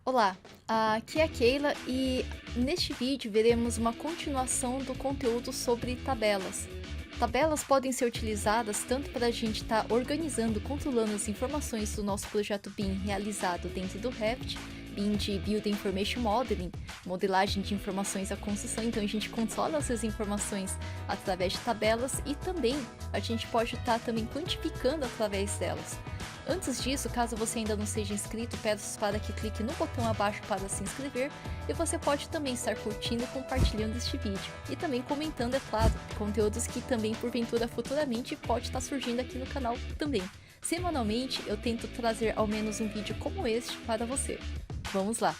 Olá, aqui é a Keila e neste vídeo veremos uma continuação do conteúdo sobre tabelas. Tabelas podem ser utilizadas tanto para a gente estar organizando, controlando as informações do nosso projeto BIM realizado dentro do Revit, BIM de Building Information Modeling, modelagem de informações à construção, então a gente controla essas informações através de tabelas e também a gente pode estar também quantificando através delas. Antes disso, caso você ainda não seja inscrito, peço para que clique no botão abaixo para se inscrever e você pode também estar curtindo e compartilhando este vídeo. E também comentando, é claro, conteúdos que também porventura futuramente pode estar surgindo aqui no canal também. Semanalmente eu tento trazer ao menos um vídeo como este para você. Vamos lá!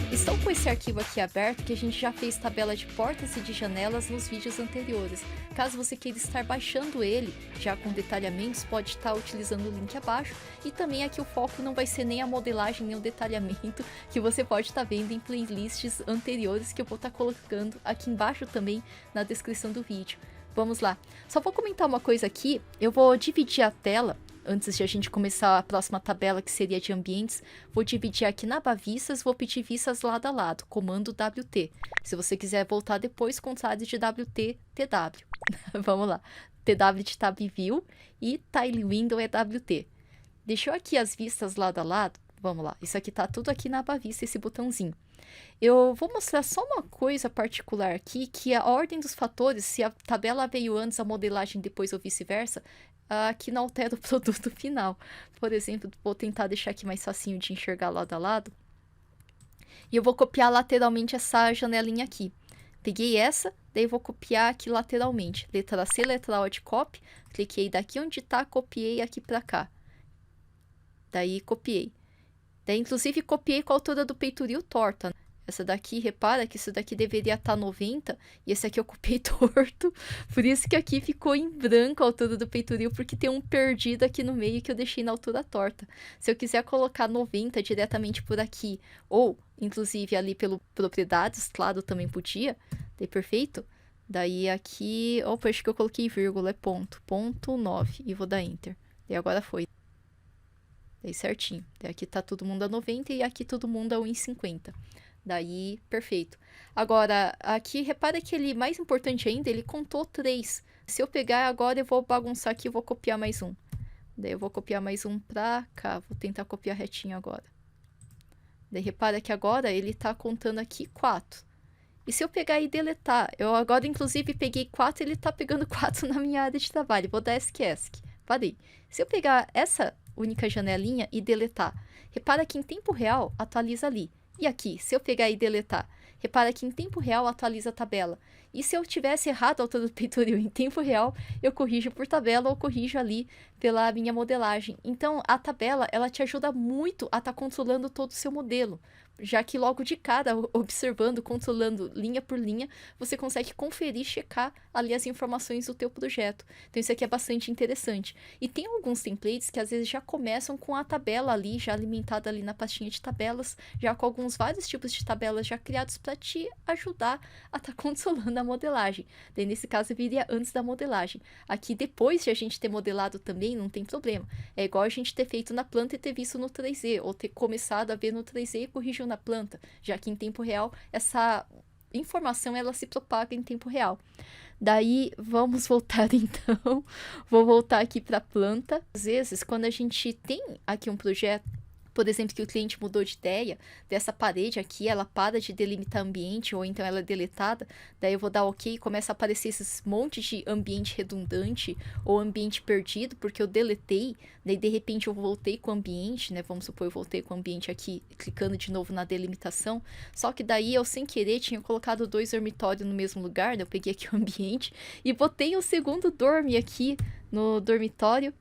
Estou com esse arquivo aqui aberto que a gente já fez tabela de portas e de janelas nos vídeos anteriores. Caso você queira estar baixando ele, já com detalhamentos, pode estar utilizando o link abaixo. E também aqui o foco não vai ser nem a modelagem nem o detalhamento, que você pode estar vendo em playlists anteriores que eu vou estar colocando aqui embaixo também na descrição do vídeo. Vamos lá. Só vou comentar uma coisa aqui, eu vou dividir a tela. Antes de a gente começar a próxima tabela, que seria de ambientes, vou dividir aqui na aba vistas, vou pedir vistas lado a lado, comando WT. Se você quiser voltar depois, contrário de WT, TW. Vamos lá. TW de Tab View e Tile Window é WT. Deixou aqui as vistas lado a lado? Vamos lá. Isso aqui tá tudo aqui na aba vista, esse botãozinho. Eu vou mostrar só uma coisa particular aqui, que a ordem dos fatores, se a tabela veio antes, a modelagem depois ou vice-versa, aqui não altera o produto final. Por exemplo, vou tentar deixar aqui mais facinho de enxergar lado a lado. E eu vou copiar lateralmente essa janelinha aqui. Peguei essa, daí vou copiar aqui lateralmente. Letra C, letra O de copy. Cliquei daqui onde tá, copiei aqui pra cá. Daí copiei. Daí inclusive copiei com a altura do peitoril torta. Essa daqui, repara que isso daqui deveria estar 90 e esse aqui eu copiei torto. Por isso que aqui ficou em branco a altura do peitoril, porque tem um perdido aqui no meio que eu deixei na altura torta. Se eu quiser colocar 90 diretamente por aqui, ou inclusive ali pelo propriedades, claro, também podia, daí perfeito. Daí aqui, opa, acho que eu coloquei vírgula, é ponto, ponto 9 e vou dar enter. E agora foi. Daí certinho. Daí aqui tá todo mundo a 90 e aqui todo mundo a 1,50. Daí, perfeito. Agora, aqui, repara que ele, mais importante ainda, ele contou 3. Se eu pegar agora, eu vou bagunçar aqui e vou copiar mais um. Daí eu vou copiar mais um pra cá. Vou tentar copiar retinho agora. Daí repara que agora ele tá contando aqui 4. E se eu pegar e deletar? Eu agora, inclusive, peguei 4 e ele tá pegando 4 na minha área de trabalho. Vou dar ESC. Parei. Se eu pegar essa única janelinha e deletar, repara que em tempo real atualiza ali. E aqui, se eu pegar e deletar, repara que em tempo real atualiza a tabela. E se eu tivesse errado a altura do peitoril em tempo real, eu corrijo por tabela ou corrijo ali pela minha modelagem. Então, a tabela, ela te ajuda muito a estar controlando todo o seu modelo. Já que logo de cara, observando, controlando linha por linha, você consegue conferir, checar ali as informações do teu projeto. Então isso aqui é bastante interessante. E tem alguns templates que às vezes já começam com a tabela ali, já alimentada ali na pastinha de tabelas, já com alguns vários tipos de tabelas já criados para te ajudar a estar controlando a modelagem. Daí nesse caso viria antes da modelagem. Aqui depois de a gente ter modelado também, não tem problema. É igual a gente ter feito na planta e ter visto no 3D, ou ter começado a ver no 3D e corrigiu na planta, já que em tempo real essa informação ela se propaga em tempo real. Daí vamos voltar então, vou voltar aqui para a planta. Às vezes quando a gente tem aqui um projeto, por exemplo, que o cliente mudou de ideia, dessa parede aqui, ela para de delimitar ambiente, ou então ela é deletada, daí eu vou dar OK e começa a aparecer esses montes de ambiente redundante, ou ambiente perdido, porque eu deletei, daí de repente eu voltei com o ambiente, né, vamos supor, eu voltei com o ambiente aqui, clicando de novo na delimitação, só que daí eu sem querer tinha colocado 2 dormitórios no mesmo lugar, daí eu peguei aqui o ambiente, e botei o segundo dorme aqui no dormitório,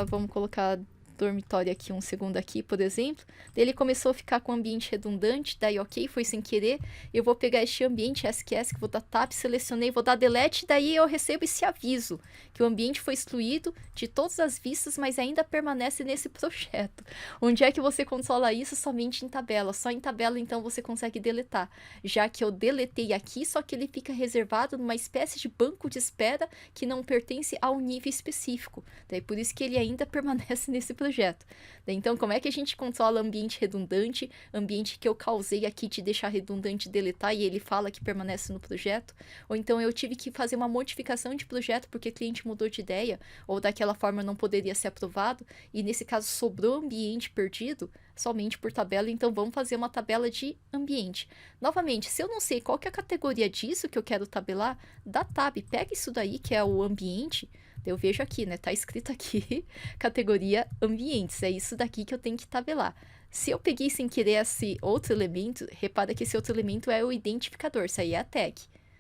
vamos colocar dormitório aqui, um segundo aqui, por exemplo. Daí ele começou a ficar com um ambiente redundante, daí OK, foi sem querer. Eu vou pegar este ambiente SQS, que vou dar tab, selecionei, vou dar delete, daí eu recebo esse aviso, que o ambiente foi excluído de todas as vistas, mas ainda permanece nesse projeto. Onde é que você controla isso? Somente em tabela. Só em tabela, então, você consegue deletar. Já que eu deletei aqui, só que ele fica reservado numa espécie de banco de espera que não pertence a um nível específico. Daí por isso que ele ainda permanece nesse projeto. Então, como é que a gente controla ambiente redundante, ambiente que eu causei aqui de deixar redundante e deletar e ele fala que permanece no projeto? Ou então eu tive que fazer uma modificação de projeto porque o cliente mudou de ideia, ou daquela forma não poderia ser aprovado, e nesse caso sobrou ambiente perdido, somente por tabela, então vamos fazer uma tabela de ambiente. Novamente, se eu não sei qual que é a categoria disso que eu quero tabelar, dá tab, pega isso daí que é o ambiente, eu vejo aqui, né, tá escrito aqui, categoria ambientes, é isso daqui que eu tenho que tabelar. Se eu peguei sem querer esse outro elemento, repara que esse outro elemento é o identificador, isso aí é a tag,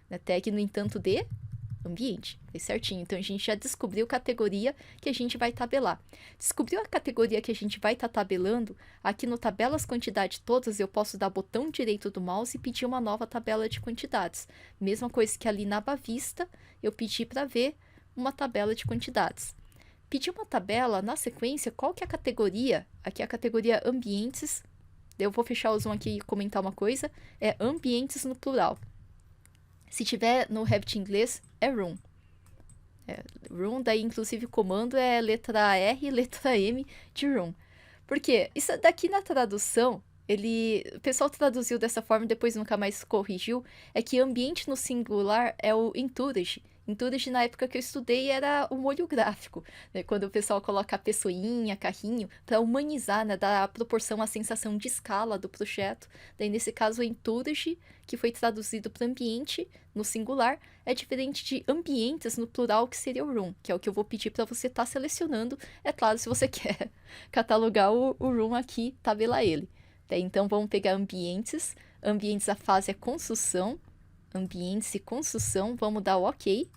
né, tag, no entanto, de ambiente, é certinho. Então, a gente já descobriu a categoria que a gente vai tabelar. Descobriu a categoria que a gente vai estar tabelando, aqui no tabelas quantidade todas, eu posso dar botão direito do mouse e pedir uma nova tabela de quantidades. Mesma coisa que ali na aba vista, eu pedi para ver uma tabela de quantidades. Pedi uma tabela, na sequência, qual que é a categoria? Aqui é a categoria ambientes. Eu vou fechar o zoom aqui e comentar uma coisa. É ambientes no plural. Se tiver no Revit inglês, é room. Room, daí inclusive o comando é letra R e letra M de room. Por quê? Isso daqui na tradução, o pessoal traduziu dessa forma e depois nunca mais corrigiu, é que ambiente no singular é o entourage. Entourage, na época que eu estudei, era o molho gráfico, né? Quando o pessoal coloca a pessoinha, carrinho, para humanizar, né? Dar a proporção, a sensação de escala do projeto. Daí, nesse caso, o entourage, que foi traduzido para ambiente, no singular, é diferente de ambientes no plural, que seria o room, que é o que eu vou pedir para você estar selecionando. É claro, se você quer catalogar o room aqui, tabelar ele. Daí, então, vamos pegar ambientes. Ambientes, a fase é construção. Ambientes e construção, vamos dar o OK.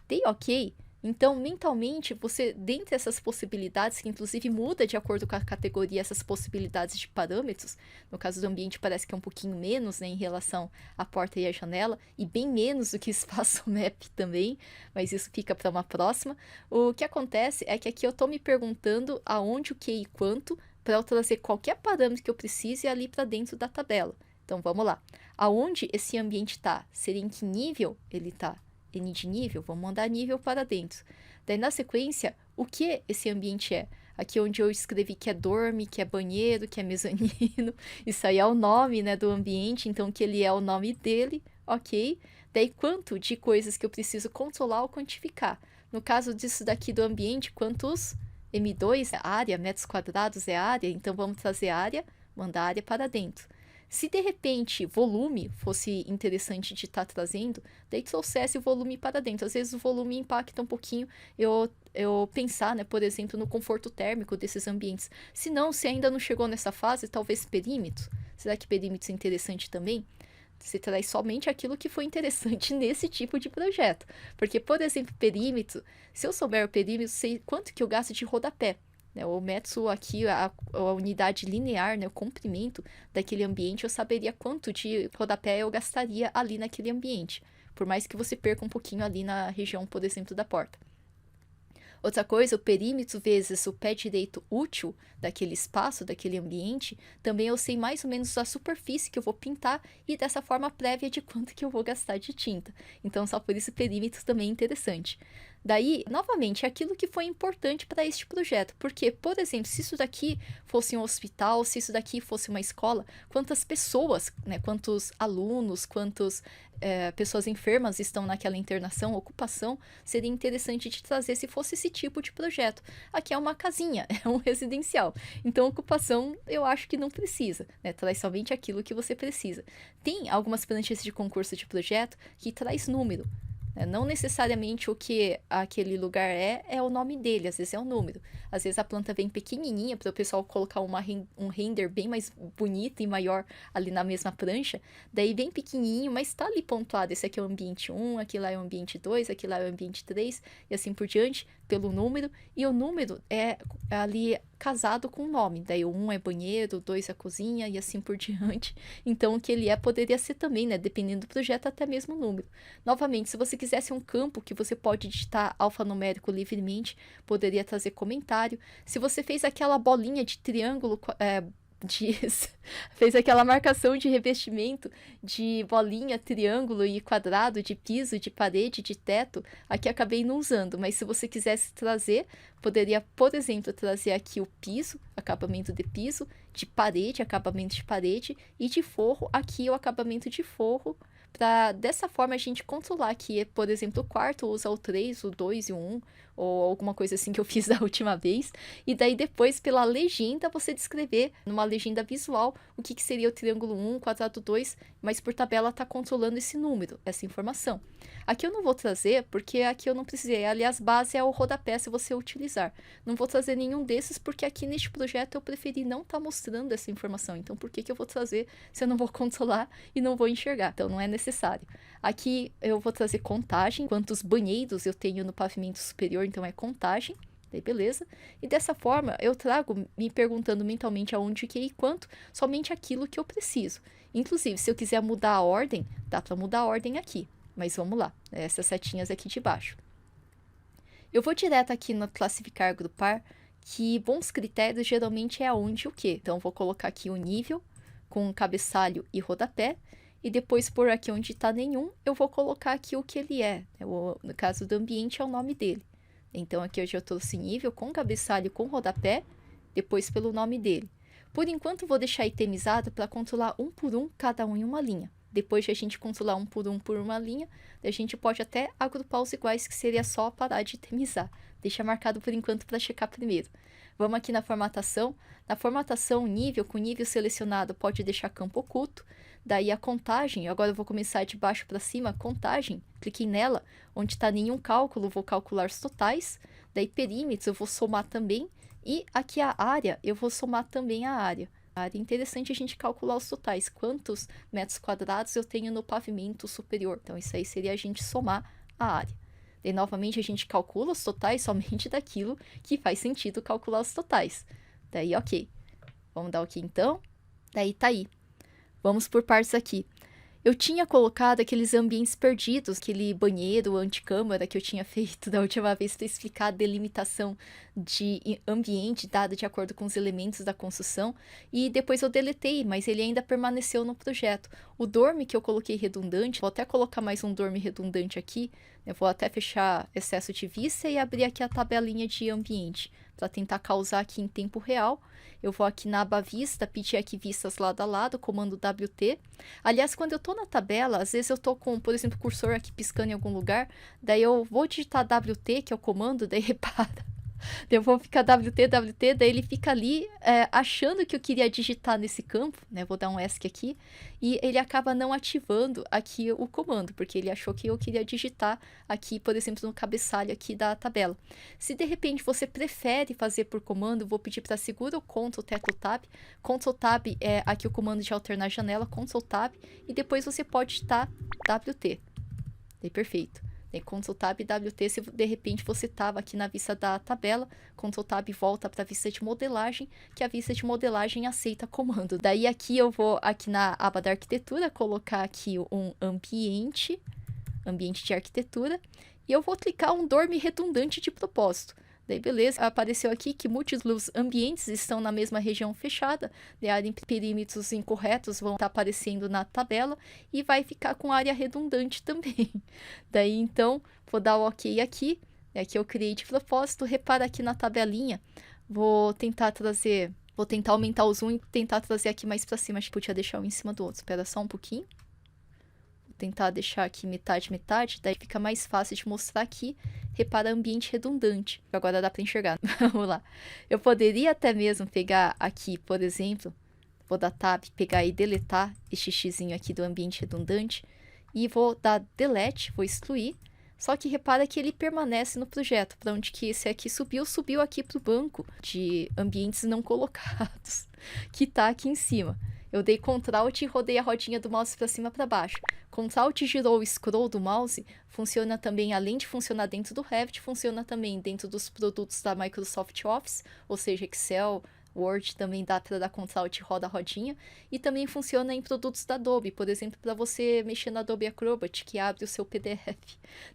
Dei OK. Então, mentalmente, você, dentre essas possibilidades, que inclusive muda de acordo com a categoria, essas possibilidades de parâmetros, no caso do ambiente parece que é um pouquinho menos, né, em relação à porta e à janela, e bem menos do que espaço map também, mas isso fica para uma próxima. O que acontece é que aqui eu estou me perguntando aonde, o que e quanto, para eu trazer qualquer parâmetro que eu precise ali para dentro da tabela. Então, vamos lá. Aonde esse ambiente está? Seria em que nível ele está? N de nível? Vamos mandar nível para dentro. Daí, na sequência, o que esse ambiente é? Aqui onde eu escrevi que é dorme, que é banheiro, que é mezanino. Isso aí é o nome, né, do ambiente, então que ele é o nome dele, ok? Daí, quanto de coisas que eu preciso controlar ou quantificar? No caso disso daqui do ambiente, quantos M2 é área, metros quadrados é área, então vamos trazer área, mandar área para dentro. Se de repente volume fosse interessante de estar trazendo, daí trouxesse o volume para dentro. Às vezes o volume impacta um pouquinho eu pensar, né, por exemplo, no conforto térmico desses ambientes. Se não, se ainda não chegou nessa fase, talvez perímetro. Será que perímetro é interessante também? Você traz somente aquilo que foi interessante nesse tipo de projeto. Porque, por exemplo, perímetro, se eu souber o perímetro, sei quanto que eu gasto de rodapé. Né, o metro aqui, a unidade linear, né, o comprimento daquele ambiente, eu saberia quanto de rodapé eu gastaria ali naquele ambiente. Por mais que você perca um pouquinho ali na região, por exemplo, da porta. Outra coisa, o perímetro vezes o pé direito útil daquele espaço, daquele ambiente, também eu sei mais ou menos a superfície que eu vou pintar e dessa forma prévia de quanto que eu vou gastar de tinta. Então, só por isso o perímetro também é interessante. Daí, novamente, é aquilo que foi importante para este projeto. Porque, por exemplo, se isso daqui fosse um hospital, se isso daqui fosse uma escola, quantas pessoas, né, quantos alunos, quantas pessoas enfermas estão naquela internação, ocupação, seria interessante de trazer se fosse esse tipo de projeto. Aqui é uma casinha, é um residencial. Então, ocupação, eu acho que não precisa, né? Traz somente aquilo que você precisa. Tem algumas pranchas de concurso de projeto que traz número. Não necessariamente o que aquele lugar é o nome dele, às vezes é o número. Às vezes a planta vem pequenininha para o pessoal colocar um render bem mais bonito e maior ali na mesma prancha. Daí bem pequenininho, mas está ali pontuado. Esse aqui é o ambiente 1, aqui lá é o ambiente 2, aqui lá é o ambiente 3 e assim por diante, pelo número. E o número é ali casado com o nome. Daí o 1 é banheiro, o 2 é cozinha e assim por diante. Então o que ele poderia ser também, né? Dependendo do projeto, até mesmo o número. Novamente, se você quisesse um campo que você pode digitar alfanumérico livremente, poderia trazer comentário. Se você fez aquela bolinha de triângulo fez aquela marcação de revestimento de bolinha, triângulo e quadrado, de piso, de parede, de teto. Aqui acabei não usando, mas se você quisesse trazer, poderia, por exemplo, trazer aqui o piso, acabamento de piso, de parede, acabamento de parede, e de forro, aqui o acabamento de forro, para dessa forma a gente controlar aqui, por exemplo, o quarto usa o 3, o 2 e o 1, ou alguma coisa assim que eu fiz da última vez, e daí depois pela legenda você descrever numa legenda visual o que seria o triângulo 1, quadrado 2, mas por tabela está controlando esse número, essa informação. Aqui eu não vou trazer, porque aqui eu não precisei, aliás, base é o rodapé se você utilizar. Não vou trazer nenhum desses, porque aqui neste projeto eu preferi não estar mostrando essa informação, então por que eu vou trazer se eu não vou controlar e não vou enxergar? Então não é necessário. Aqui eu vou trazer contagem, quantos banheiros eu tenho no pavimento superior, então é contagem, daí beleza. E dessa forma eu trago me perguntando mentalmente aonde que e quanto, somente aquilo que eu preciso. Inclusive, se eu quiser mudar a ordem, dá para mudar a ordem aqui. Mas vamos lá, essas setinhas aqui de baixo. Eu vou direto aqui no classificar, agrupar, que bons critérios geralmente é aonde e o que. Então, vou colocar aqui o nível com cabeçalho e rodapé. E depois, por aqui onde está nenhum, eu vou colocar aqui o que ele é. No caso do ambiente, é o nome dele. Então, aqui eu já trouxe nível com cabeçalho com rodapé, depois pelo nome dele. Por enquanto, vou deixar itemizado para controlar um por um, cada um em uma linha. Depois de a gente controlar um por uma linha, a gente pode até agrupar os iguais, que seria só parar de itemizar. Deixa marcado por enquanto para checar primeiro. Vamos aqui na formatação. Na formatação, nível, com nível selecionado, pode deixar campo oculto. Daí a contagem, agora eu vou começar de baixo para cima, contagem. Cliquei nela, onde está nenhum cálculo, vou calcular os totais. Daí perímetros, eu vou somar também. E aqui a área, eu vou somar também a área. É interessante a gente calcular os totais, quantos metros quadrados eu tenho no pavimento superior. Então, isso aí seria a gente somar a área. E, novamente, a gente calcula os totais somente daquilo que faz sentido calcular os totais. Daí, ok. Vamos dar ok, então. Daí, tá aí. Vamos por partes aqui. Eu tinha colocado aqueles ambientes perdidos, aquele banheiro anticâmara que eu tinha feito da última vez para explicar a delimitação de ambiente dado de acordo com os elementos da construção, e depois eu deletei, mas ele ainda permaneceu no projeto. O dorme que eu coloquei redundante, vou até colocar mais um dorme redundante aqui, eu vou até fechar excesso de vista e abrir aqui a tabelinha de ambiente, para tentar causar aqui em tempo real. Eu vou aqui na aba vista, pedir aqui vistas lado a lado, comando WT. Aliás, quando eu tô na tabela, às vezes eu tô com, por exemplo, o cursor aqui piscando em algum lugar, daí eu vou digitar WT, que é o comando, daí repara. Eu vou ficar WT, daí ele fica ali achando que eu queria digitar nesse campo, né? Vou dar um ESC aqui, e ele acaba não ativando aqui o comando, porque ele achou que eu queria digitar aqui, por exemplo, no cabeçalho aqui da tabela. Se de repente você prefere fazer por comando, vou pedir para segura o Ctrl, Tecla Tab. Ctrl Tab é aqui o comando de alternar janela, Ctrl Tab, e depois você pode digitar WT. Daí perfeito. Ctrl Tab e WT, se de repente você estava aqui na vista da tabela, Ctrl Tab volta para a vista de modelagem, que a vista de modelagem aceita comando. Daí aqui eu vou, aqui na aba da arquitetura, colocar aqui um ambiente de arquitetura, e eu vou clicar um dorme redundante de propósito. Daí beleza, apareceu aqui que múltiplos ambientes estão na mesma região fechada, de área em perímetros incorretos vão estar aparecendo na tabela e vai ficar com área redundante também. Daí então, vou dar o ok aqui, que eu criei de propósito, repara aqui na tabelinha, vou tentar aumentar o zoom e tentar trazer aqui mais para cima, acho que podia deixar um em cima do outro, espera só um pouquinho. Tentar deixar aqui metade, daí fica mais fácil de mostrar aqui. Repara ambiente redundante. Agora dá para enxergar. Vamos lá. Eu poderia até mesmo pegar aqui, por exemplo, vou dar tab, pegar e deletar este xizinho aqui do ambiente redundante. E vou dar delete, vou excluir. Só que repara que ele permanece no projeto. Para onde que esse aqui subiu aqui para o banco de ambientes não colocados, que está aqui em cima. Eu dei Ctrl Alt e rodei a rodinha do mouse para cima e para baixo. Ctrl Alt girou o scroll do mouse, funciona também, além de funcionar dentro do Revit, funciona também dentro dos produtos da Microsoft Office, ou seja, Excel, Word também dá para dar Ctrl Alt roda a rodinha, e também funciona em produtos da Adobe, por exemplo, para você mexer no Adobe Acrobat, que abre o seu PDF.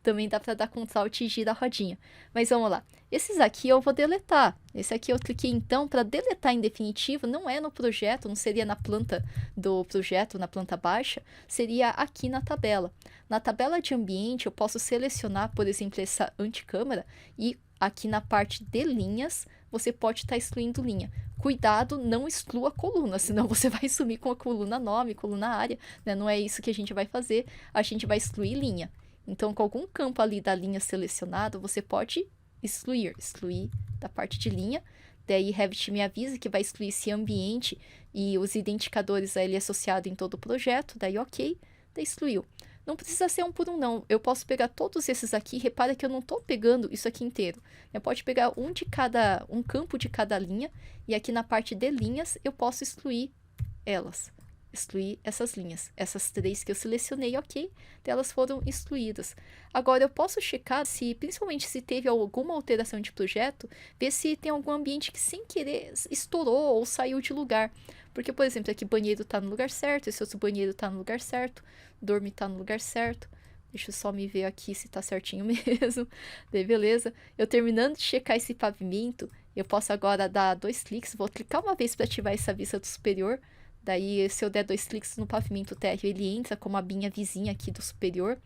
Também dá para dar Ctrl Alt e gira a rodinha. Mas vamos lá. Esses aqui eu vou deletar. Esse aqui eu cliquei então para deletar em definitivo, não é no projeto, não seria na planta do projeto, na planta baixa, seria aqui na tabela. Na tabela de ambiente eu posso selecionar, por exemplo, essa anticâmara e aqui na parte de linhas você pode estar excluindo linha. Cuidado, não exclua a coluna, senão você vai sumir com a coluna nome, coluna área, né? Não é isso que a gente vai fazer, a gente vai excluir linha. Então, com algum campo ali da linha selecionado, você pode excluir da parte de linha. Daí, Revit me avisa que vai excluir esse ambiente e os identificadores a ele associado em todo o projeto. Daí, ok, daí excluiu. Não precisa ser um por um, não. Eu posso pegar todos esses aqui. Repara que eu não estou pegando isso aqui inteiro. Eu posso pegar um campo de cada linha. E aqui na parte de linhas, eu posso excluir elas. Excluir essas linhas. Essas 3 que eu selecionei, ok. Elas foram excluídas. Agora, eu posso checar se, principalmente se teve alguma alteração de projeto, ver se tem algum ambiente que sem querer estourou ou saiu de lugar. Porque, por exemplo, aqui banheiro está no lugar certo, esse outro banheiro está no lugar certo, dorme está no lugar certo. Deixa eu só me ver aqui se está certinho mesmo. Daí, beleza. Eu terminando de checar esse pavimento, eu posso agora dar 2 cliques. Vou clicar uma vez para ativar essa vista do superior. Daí, se eu der 2 cliques no pavimento térreo, ele entra como a minha vizinha aqui do superior.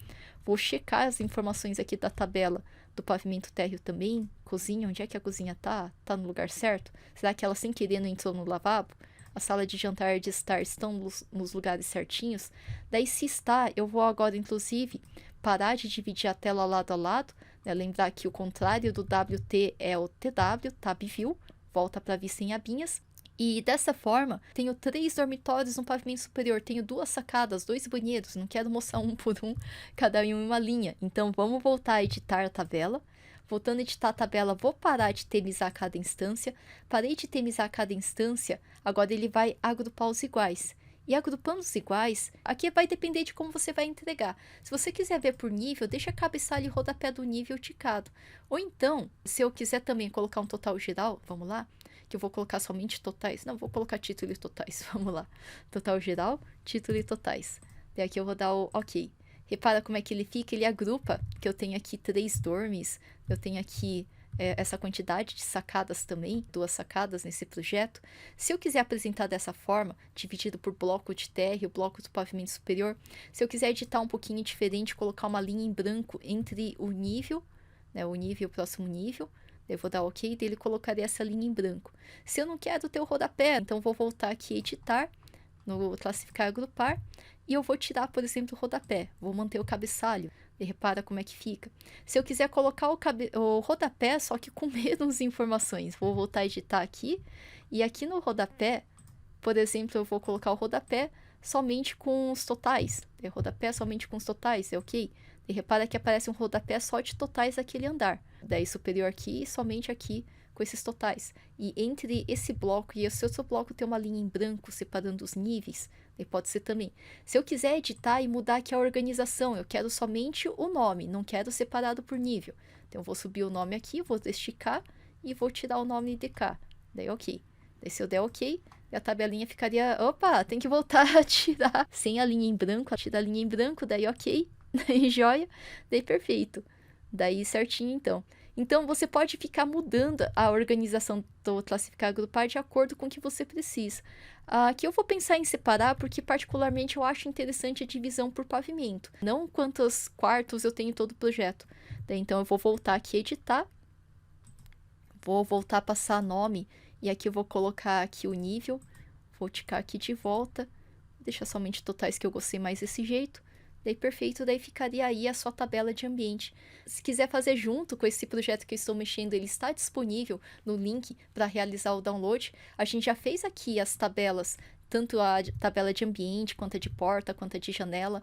Vou checar as informações aqui da tabela do pavimento térreo também. Cozinha, onde é que a cozinha tá? Tá no lugar certo? Será que ela sem querer não entrou no lavabo? A sala de jantar e de estar estão nos lugares certinhos? Daí, se está, eu vou agora, inclusive, parar de dividir a tela lado a lado. Né? Lembrar que o contrário do WT é o TW, Tab View. Volta para a vista em abinhas. E dessa forma, tenho 3 dormitórios no pavimento superior, tenho 2 sacadas, 2 banheiros, não quero mostrar um por um, cada um em uma linha. Então, vamos voltar a editar a tabela. Voltando a editar a tabela, vou parar de temizar cada instância. Parei de temizar cada instância, agora ele vai agrupar os iguais. E agrupando os iguais, aqui vai depender de como você vai entregar. Se você quiser ver por nível, deixa a cabeçalho e rodapé do nível ticado. Ou então, se eu quiser também colocar um total geral, vamos lá? Que eu vou colocar somente totais. Não, vou colocar título e totais. Vamos lá. Total geral, título e totais. Daí aqui eu vou dar o OK. Repara como é que ele fica. Ele agrupa, que eu tenho aqui 3 dormes. Eu tenho aqui essa quantidade de sacadas também. 2 sacadas nesse projeto. Se eu quiser apresentar dessa forma, dividido por bloco de térreo, bloco do pavimento superior. Se eu quiser editar um pouquinho diferente, colocar uma linha em branco entre o nível, né, o nível e o próximo nível. Eu vou dar OK, dele colocaria essa linha em branco. Se eu não quero ter o rodapé, então vou voltar aqui editar, no classificar e agrupar, e eu vou tirar, por exemplo, o rodapé. Vou manter o cabeçalho, e repara como é que fica. Se eu quiser colocar o rodapé, só que com menos informações, vou voltar a editar aqui, e aqui no rodapé, por exemplo, eu vou colocar o rodapé somente com os totais. Rodapé somente com os totais, é ok? E repara que aparece um rodapé só de totais daquele andar. Daí superior aqui e somente aqui com esses totais. E entre esse bloco e esse outro bloco tem uma linha em branco separando os níveis. Daí pode ser também. Se eu quiser editar e mudar aqui a organização, eu quero somente o nome, não quero separado por nível. Então eu vou subir o nome aqui, vou esticar e vou tirar o nome de cá. Daí ok. Daí se eu der ok, a tabelinha ficaria... Opa, tem que voltar a tirar sem a linha em branco. Tira a linha em branco, daí ok. Daí joia, daí perfeito. Daí certinho então. Então você pode ficar mudando a organização do classificar e agrupar de acordo com o que você precisa. Aqui eu vou pensar em separar porque particularmente eu acho interessante a divisão por pavimento. Não quantos quartos eu tenho em todo o projeto. Daí, então eu vou voltar aqui a editar. Vou voltar a passar nome. E aqui eu vou colocar aqui o nível. Vou ticar aqui de volta. Deixar somente totais que eu gostei mais desse jeito. Daí perfeito, daí ficaria aí a sua tabela de ambiente. Se quiser fazer junto com esse projeto que eu estou mexendo, ele está disponível no link para realizar o download. A gente já fez aqui as tabelas, tanto a tabela de ambiente, quanto a de porta, quanto a de janela.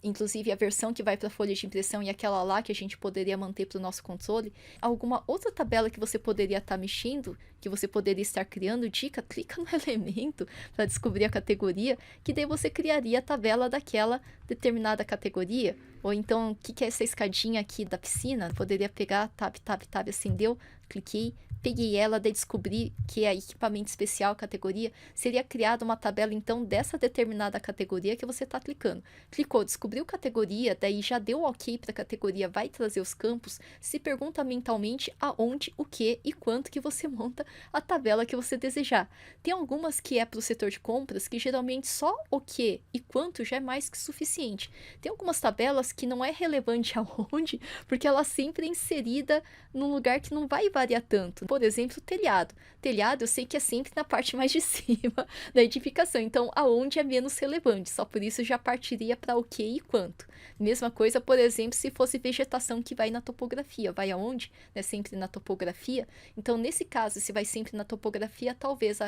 Inclusive a versão que vai para a folha de impressão e aquela lá que a gente poderia manter para o nosso controle. Alguma outra tabela que você poderia estar mexendo, que você poderia estar criando, dica, clica no elemento para descobrir a categoria, que daí você criaria a tabela daquela determinada categoria. Ou então, o que é essa escadinha aqui da piscina? Poderia pegar, tab, tab, tab, acendeu, cliquei, peguei ela, daí descobri que é equipamento especial, categoria, seria criada uma tabela, então, dessa determinada categoria que você está clicando. Clicou, descobriu categoria, daí já deu ok para a categoria, vai trazer os campos, se pergunta mentalmente aonde, o que e quanto que você monta a tabela que você desejar. Tem algumas que é para o setor de compras, que geralmente só o que e quanto já é mais que suficiente. Tem algumas tabelas que não é relevante aonde, porque ela sempre é inserida num lugar que não vai variar tanto. Por exemplo, telhado. Telhado eu sei que é sempre na parte mais de cima da edificação, então aonde é menos relevante, só por isso já partiria para o que e quanto. Mesma coisa, por exemplo, se fosse vegetação que vai na topografia, vai aonde? Né, sempre na topografia. Então, nesse caso, se vai sempre na topografia, talvez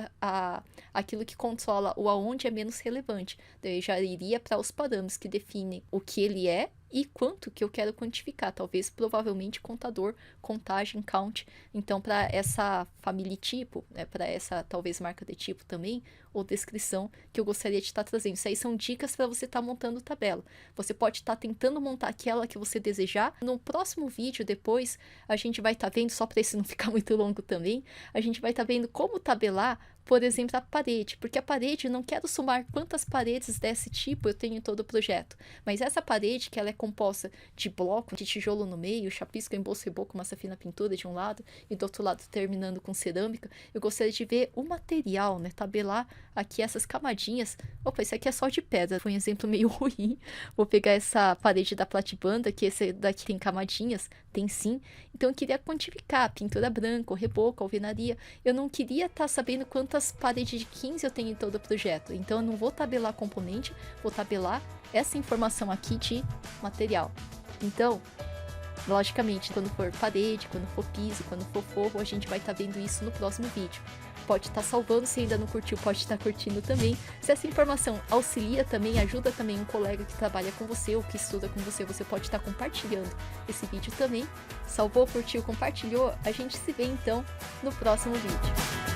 aquilo que controla o aonde é menos relevante. Daí já iria para os parâmetros que definem o que ele é e quanto que eu quero quantificar, talvez, provavelmente, contador, contagem, count. Então, para essa família tipo, né, para essa, talvez, marca de tipo também, ou descrição que eu gostaria de estar trazendo. Isso aí são dicas para você estar montando tabela. Você pode estar tentando montar aquela que você desejar. No próximo vídeo, depois, a gente vai estar vendo, só para esse não ficar muito longo também, a gente vai estar vendo como tabelar, por exemplo, a parede, porque a parede, eu não quero somar quantas paredes desse tipo eu tenho em todo o projeto, mas essa parede, que ela é composta de bloco, de tijolo no meio, chapisco, embolso, reboco, massa fina, pintura de um lado, e do outro lado terminando com cerâmica, eu gostaria de ver o material, né, tabelar aqui essas camadinhas. Opa, isso aqui é só de pedra, foi um exemplo meio ruim. Vou pegar essa parede da platibanda, que esse daqui tem camadinhas, tem sim, então eu queria quantificar, pintura branca, reboco, alvenaria, eu não queria estar sabendo quantas paredes de 15 eu tenho em todo o projeto, então eu não vou tabelar componente, vou tabelar essa informação aqui de material. Então, logicamente, quando for parede, quando for piso, quando for forro, a gente vai estar vendo isso no próximo vídeo. Pode estar salvando, se ainda não curtiu, pode estar curtindo também. Se essa informação auxilia também, ajuda também um colega que trabalha com você ou que estuda com você, você pode estar compartilhando esse vídeo também. Salvou, curtiu, compartilhou? A gente se vê então no próximo vídeo.